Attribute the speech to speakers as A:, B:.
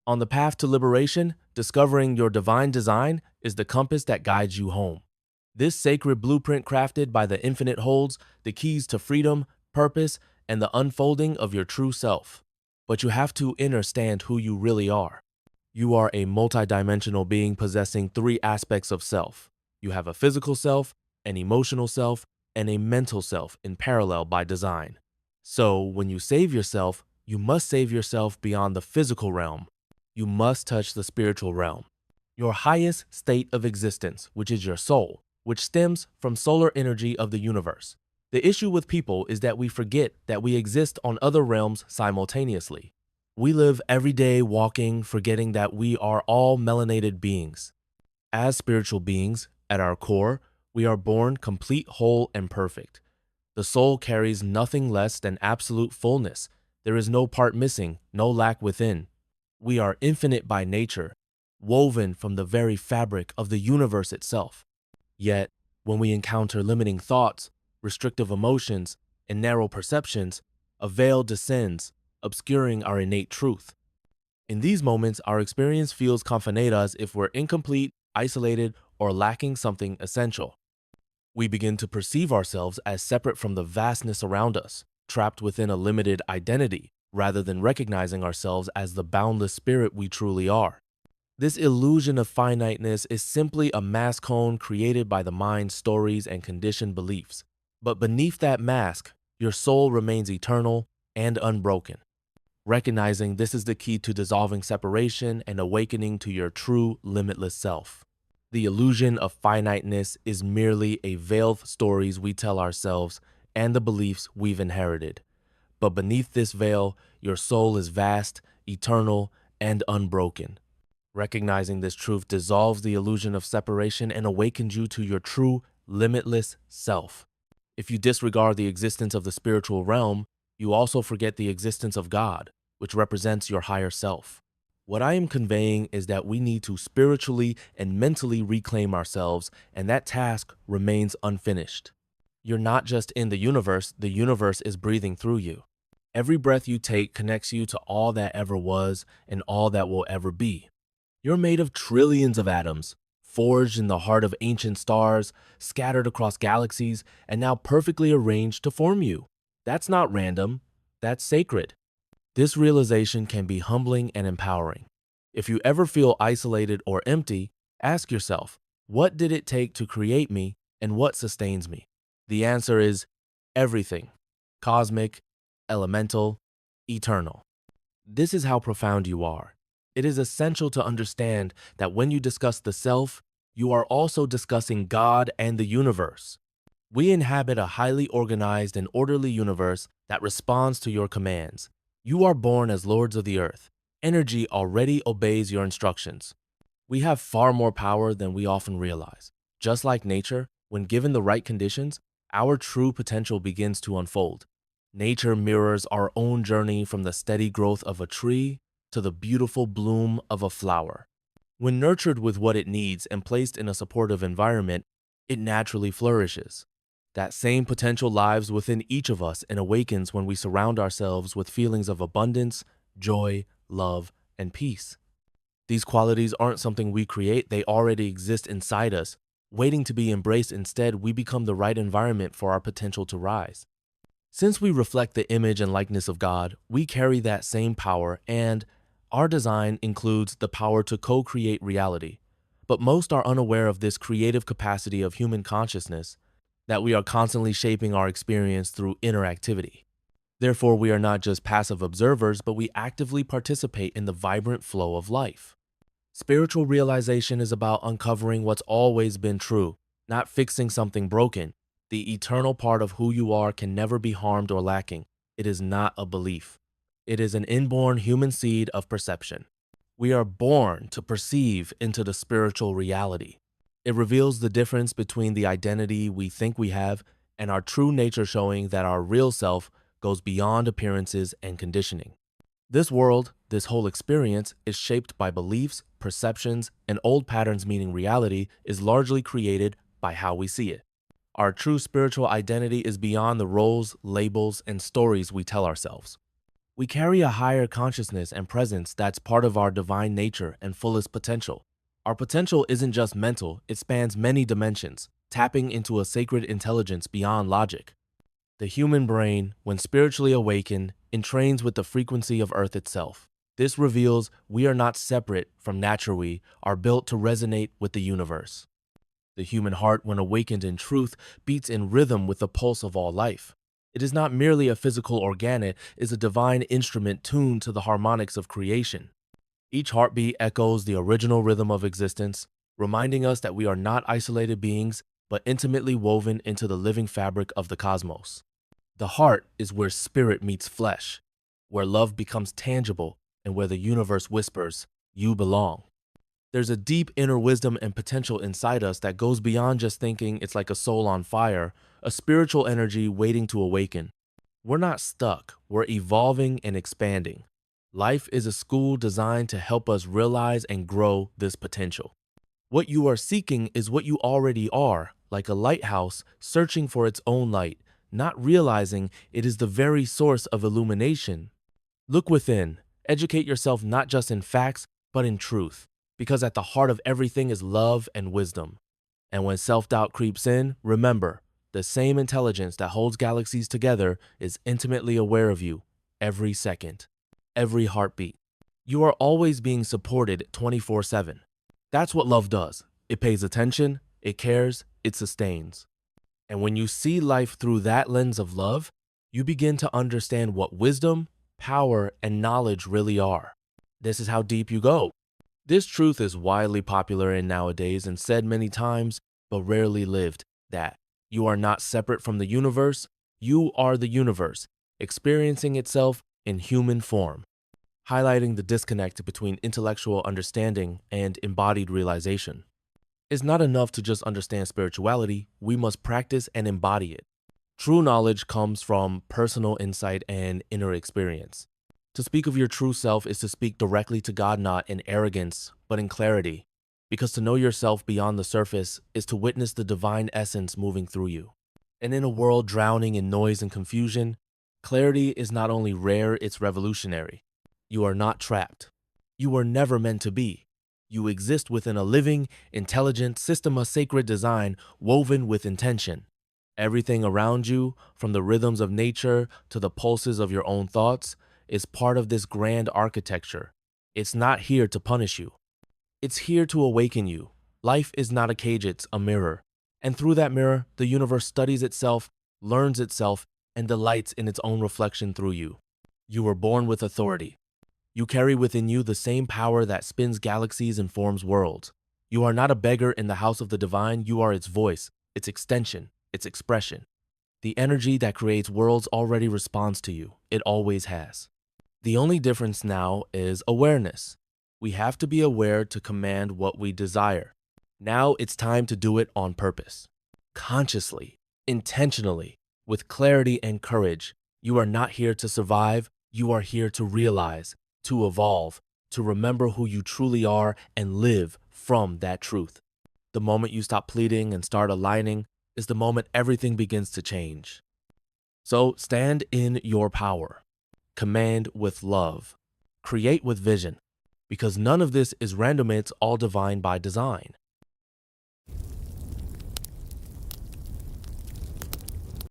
A: On the path to liberation, discovering your divine design is the compass that guides you home. This sacred blueprint crafted by the infinite holds the keys to freedom, purpose, and the unfolding of your true self. But you have to understand who you really are. You are a multidimensional being possessing three aspects of self. You have a physical self, an emotional self, and a mental self in parallel by design. So, when you save yourself, you must save yourself beyond the physical realm. You must touch the spiritual realm, your highest state of existence, which is your soul, which stems from solar energy of the universe. The issue with people is that we forget that we exist on other realms simultaneously. We live every day walking, forgetting that we are all melanated beings. As spiritual beings, at our core, we are born complete, whole, and perfect. The soul carries nothing less than absolute fullness. There is no part missing, no lack within. We are infinite by nature, woven from the very fabric of the universe itself. Yet, when we encounter limiting thoughts, restrictive emotions, and narrow perceptions, a veil descends, obscuring our innate truth. In these moments, our experience feels confined as if we're incomplete, isolated, or lacking something essential. We begin to perceive ourselves as separate from the vastness around us, trapped within a limited identity, rather than recognizing ourselves as the boundless spirit we truly are. This illusion of finiteness is simply a mask cone created by the mind's stories and conditioned beliefs. But beneath that mask, your soul remains eternal and unbroken. Recognizing this is the key to dissolving separation and awakening to your true, limitless self. The illusion of finiteness is merely a veil of stories we tell ourselves and the beliefs we've inherited. But beneath this veil, your soul is vast, eternal, and unbroken. Recognizing this truth dissolves the illusion of separation and awakens you to your true, limitless self. If you disregard the existence of the spiritual realm, you also forget the existence of God, which represents your higher self. What I am conveying is that we need to spiritually and mentally reclaim ourselves, and that task remains unfinished. You're not just in the universe is breathing through you. Every breath you take connects you to all that ever was and all that will ever be. You're made of trillions of atoms, forged in the heart of ancient stars, scattered across galaxies, and now perfectly arranged to form you. That's not random, that's sacred. This realization can be humbling and empowering. If you ever feel isolated or empty, ask yourself, what did it take to create me and what sustains me? The answer is everything: cosmic, elemental, eternal. This is how profound you are. It is essential to understand that when you discuss the self, you are also discussing God and the universe. We inhabit a highly organized and orderly universe that responds to your commands. You are born as lords of the earth. Energy already obeys your instructions. We have far more power than we often realize. Just like nature, when given the right conditions, our true potential begins to unfold. Nature mirrors our own journey from the steady growth of a tree to the beautiful bloom of a flower. When nurtured with what it needs and placed in a supportive environment, it naturally flourishes. That same potential lives within each of us and awakens when we surround ourselves with feelings of abundance, joy, love, and peace. These qualities aren't something we create, they already exist inside us, waiting to be embraced. Instead, we become the right environment for our potential to rise. Since we reflect the image and likeness of God, we carry that same power, and our design includes the power to co-create reality. But most are unaware of this creative capacity of human consciousness, that we are constantly shaping our experience through interactivity. Therefore, we are not just passive observers, but we actively participate in the vibrant flow of life. Spiritual realization is about uncovering what's always been true, not fixing something broken. The eternal part of who you are can never be harmed or lacking. It is not a belief. It is an inborn human seed of perception. We are born to perceive into the spiritual reality. It reveals the difference between the identity we think we have and our true nature, showing that our real self goes beyond appearances and conditioning. This world, this whole experience, is shaped by beliefs, perceptions, and old patterns, meaning reality is largely created by how we see it. Our true spiritual identity is beyond the roles, labels, and stories we tell ourselves. We carry a higher consciousness and presence that's part of our divine nature and fullest potential. Our potential isn't just mental, it spans many dimensions, tapping into a sacred intelligence beyond logic. The human brain, when spiritually awakened, entrains with the frequency of Earth itself. This reveals we are not separate from nature, we are built to resonate with the universe. The human heart, when awakened in truth, beats in rhythm with the pulse of all life. It is not merely a physical organ, it is a divine instrument tuned to the harmonics of creation. Each heartbeat echoes the original rhythm of existence, reminding us that we are not isolated beings, but intimately woven into the living fabric of the cosmos. The heart is where spirit meets flesh, where love becomes tangible, and where the universe whispers, "You belong." There's a deep inner wisdom and potential inside us that goes beyond just thinking it's like a soul on fire, a spiritual energy waiting to awaken. We're not stuck, we're evolving and expanding. Life is a school designed to help us realize and grow this potential. What you are seeking is what you already are, like a lighthouse searching for its own light, not realizing it is the very source of illumination. Look within, educate yourself not just in facts, but in truth, because at the heart of everything is love and wisdom. And when self-doubt creeps in, remember, the same intelligence that holds galaxies together is intimately aware of you every second, every heartbeat. You are always being supported 24/7. That's what love does. It pays attention, it cares, it sustains. And when you see life through that lens of love, you begin to understand what wisdom, power, and knowledge really are. This is how deep you go. This truth is widely popular in nowadays and said many times, but rarely lived, that you are not separate from the universe, you are the universe, experiencing itself in human form, highlighting the disconnect between intellectual understanding and embodied realization. It's not enough to just understand spirituality, we must practice and embody it. True knowledge comes from personal insight and inner experience. To speak of your true self is to speak directly to God, not in arrogance, but in clarity. Because to know yourself beyond the surface is to witness the divine essence moving through you. And in a world drowning in noise and confusion, clarity is not only rare, it's revolutionary. You are not trapped. You were never meant to be. You exist within a living, intelligent system of sacred design woven with intention. Everything around you, from the rhythms of nature to the pulses of your own thoughts, is part of this grand architecture. It's not here to punish you. It's here to awaken you. Life is not a cage, it's a mirror. And through that mirror, the universe studies itself, learns itself, and delights in its own reflection through you. You were born with authority. You carry within you the same power that spins galaxies and forms worlds. You are not a beggar in the house of the divine, you are its voice, its extension, its expression. The energy that creates worlds already responds to you. It always has. The only difference now is awareness. We have to be aware to command what we desire. Now it's time to do it on purpose. Consciously, intentionally, with clarity and courage. You are not here to survive, you are here to realize, to evolve, to remember who you truly are and live from that truth. The moment you stop pleading and start aligning is the moment everything begins to change. So stand in your power. Command with love. Create with vision. Because none of this is random, it's all divine by design.